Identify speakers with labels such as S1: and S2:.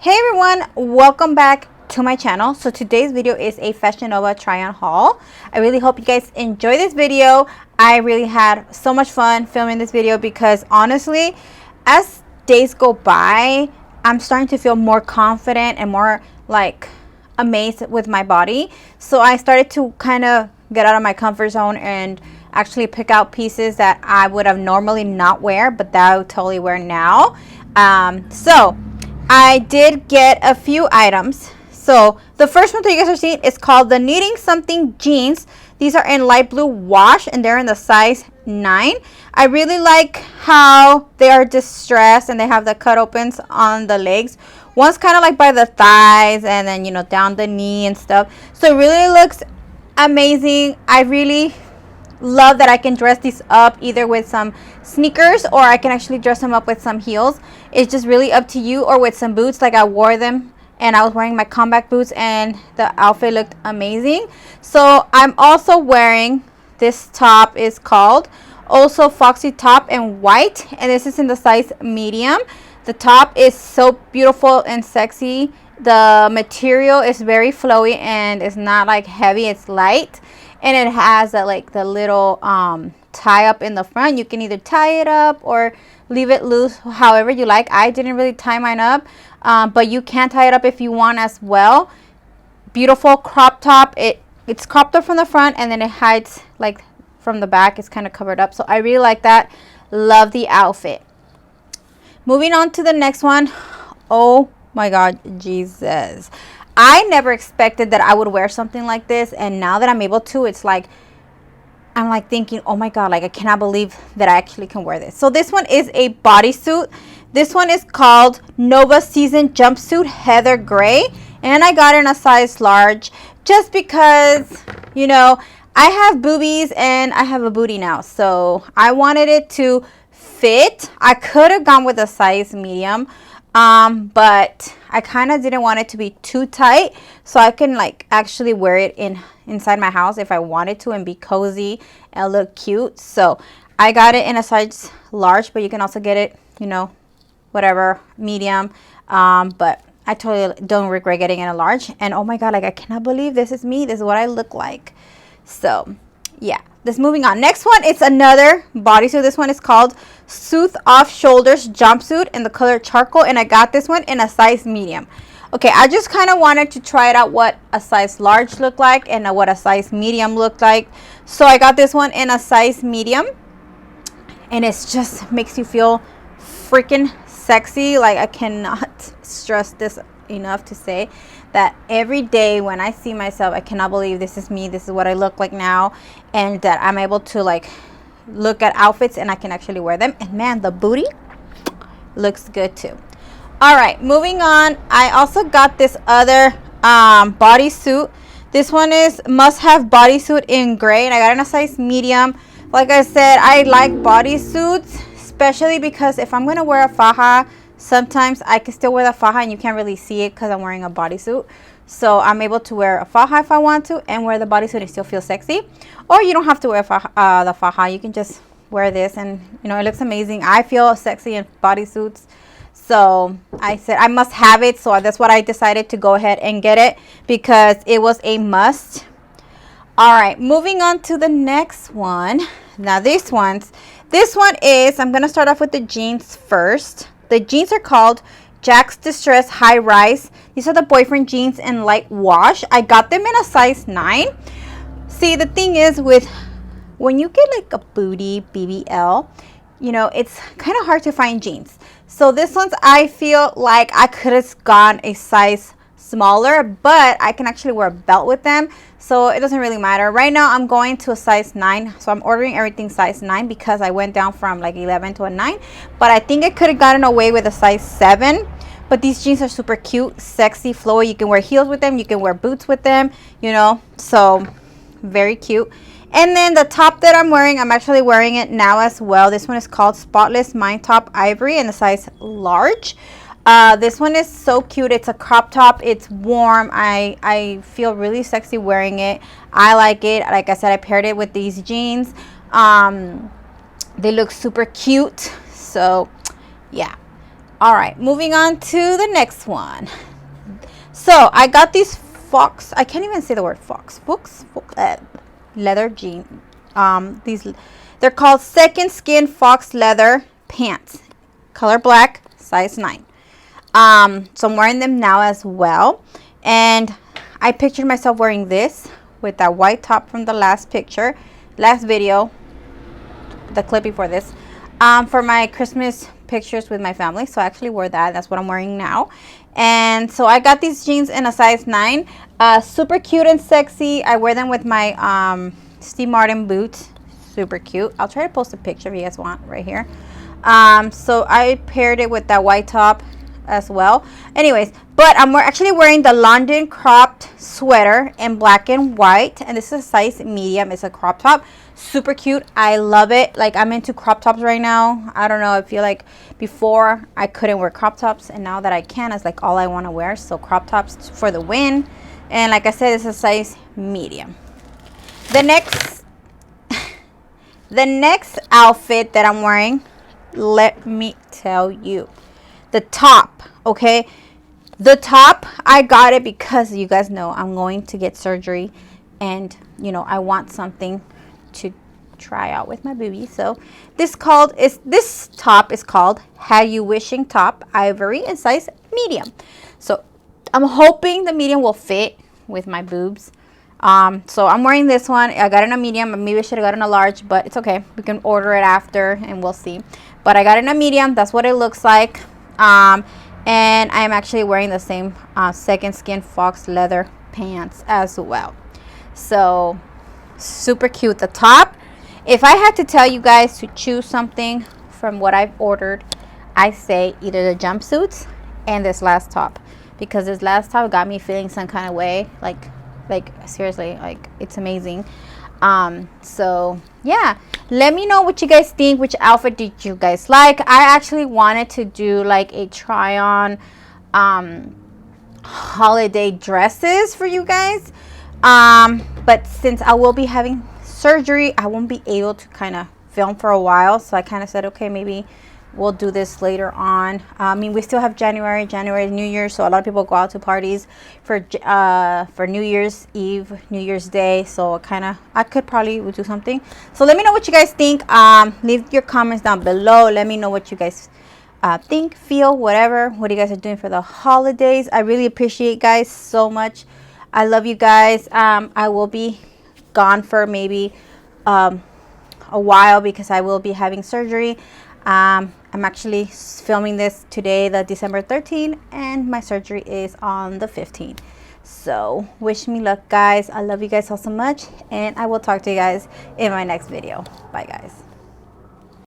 S1: Hey everyone, welcome back to my channel. So today's video is a Fashionnova try on haul. I really hope you guys enjoy this video. I really had so much fun filming this video because honestly, as days go by, I'm starting to feel more confident and more like amazed with my body. So I started to kind of get out of my comfort zone and actually pick out pieces that I would have normally not wear, but that I would totally wear now. So I did get a few items. So the first one that you guys are seeing is called the Needing Something jeans. These are in light blue wash and they're in the size 9. I really like how they are distressed and they have the cut opens on the legs. One's kind of like by the thighs and then, you know, down the knee and stuff. So it really looks amazing. I really love that I can dress these up either with some sneakers or I can actually dress them up with some heels. It's just really up to you, or with some boots. Like I wore them and I was wearing my combat boots and the outfit looked amazing. So I'm also wearing this top. Is called So Foxy top in white, and this is in the size medium. The top is so beautiful and sexy. The material is very flowy and it's not like heavy, it's light. And it has like the little tie up in the front. You can either tie it up or leave it loose however you like. I didn't really tie mine up, but you can tie it up if you want as well. Beautiful crop top. It's cropped up from the front and then it hides like from the back. It's kind of covered up. So I really like that. Love the outfit. Moving on to the next one. Oh my God, Jesus. I never expected that I would wear something like this, and now that I'm able to, it's like I'm like thinking, oh my God, like I cannot believe that I actually can wear this. So this one is a bodysuit. This one is called Nova Season Jumpsuit Heather Gray, and I got it in a size large just because, you know, I have boobies and I have a booty now, so I wanted it to fit. I could have gone with a size medium, but I kind of didn't want it to be too tight, so I can like actually wear it inside my house if I wanted to and be cozy and look cute. So I got it in a size large, but you can also get it, you know, whatever, medium. But I totally don't regret getting it in a large. And oh my God, like I cannot believe this is me. This is what I look like. So yeah, this moving on. Next one, it's another bodysuit. This one is called Soothe Off Shoulders Jumpsuit in the color charcoal, and I got this one in a size medium. Okay, I just kind of wanted to try it out what a size large looked like and what a size medium looked like. So I got this one in a size medium, and it just makes you feel freaking sexy. Like I cannot stress this enough to say that every day when I see myself, I cannot believe this is me. This is what I look like now, and that I'm able to like look at outfits and I can actually wear them. And man, the booty looks good too. All right, moving on. I also got this other bodysuit. This one is Must Have Bodysuit in gray, and I got it in a size medium. Like I said, I like bodysuits, especially because if I'm gonna wear a faja, sometimes I can still wear the faja and you can't really see it because I'm wearing a bodysuit. So I'm able to wear a faja if I want to and wear the bodysuit and still feel sexy. Or you don't have to wear the faja. You can just wear this and, you know, it looks amazing. I feel sexy in bodysuits. So I said I must have it. So that's what I decided to go ahead and get it because it was a must. All right, moving on to the next one. Now this one is, I'm going to start off with the jeans first. The jeans are called Jack's Distress High Rise. These are the boyfriend jeans in light wash. I got them in a size 9. See, the thing is with when you get like a booty BBL, you know, it's kind of hard to find jeans. So this one's, I feel like I could have gone a size smaller, but I can actually wear a belt with them, so it doesn't really matter. Right now I'm going to a size 9, so I'm ordering everything size 9 because I went down from like 11 to a 9, but I think I could have gotten away with a size 7. But these jeans are super cute, sexy, flowy. You can wear heels with them, you can wear boots with them, you know, so very cute. And then the top that I'm wearing, I'm actually wearing it now as well. This one is called Spotless Mine Top Ivory in the size large. This one is so cute. It's a crop top. It's warm. I feel really sexy wearing it. I like it. Like I said, I paired it with these jeans. They look super cute. So yeah, All right, moving on to the next one. So I got these Fox, I can't even say the word Fox, leather jean. They're called Second Skin Fox leather pants, color black, size 9. So I'm wearing them now as well, and I pictured myself wearing this with that white top from the last video, the clip before this, for my Christmas pictures with my family. So I actually wore that. That's what I'm wearing now. And so I got these jeans in a size 9, super cute and sexy. I wear them with my Steve Martin boots, super cute. I'll try to post a picture if you guys want right here. So I paired it with that white top as well. Anyways, but I'm actually wearing the London cropped sweater in black and white, and this is a size medium. It's a crop top, super cute. I love it. Like, I'm into crop tops right now. I don't know, I feel like before I couldn't wear crop tops, and now that I can, it's like all I want to wear. So crop tops for the win. And like I said, it's a size medium. The next outfit that I'm wearing, let me tell you, the top. Okay, the top, I got it because you guys know I'm going to get surgery, and you know I want something to try out with my boobies. So this top is called Had You Wishing Top, Ivory, in size medium. So I'm hoping the medium will fit with my boobs. So I'm wearing this one. I got it in a medium. Maybe I should have gotten a large, but it's okay. We can order it after and we'll see. But I got it in a medium. That's what it looks like. And I'm actually wearing the same Second Skin Fox leather pants as well. So super cute. The top, if I had to tell you guys to choose something from what I've ordered, I say either the jumpsuits and this last top, because this last top got me feeling some kind of way. Like seriously, like, it's amazing. So yeah, let me know what you guys think. Which outfit did you guys like? I actually wanted to do like a try on holiday dresses for you guys, but since I will be having surgery, I won't be able to kind of film for a while. So I kind of said, okay, maybe we'll do this later on. I mean, we still have January is New Year's, so a lot of people go out to parties for New Year's Eve, New Year's Day. So I could probably do something. So let me know what you guys think. Leave your comments down below. Let me know what you guys think, feel, whatever, what you guys are doing for the holidays. I really appreciate you guys so much. I love you guys. I will be gone for maybe a while because I will be having surgery. I'm actually filming this today, the December 13th, and my surgery is on the 15th. So wish me luck, guys. I love you guys all so much, and I will talk to you guys in my next video. Bye, guys.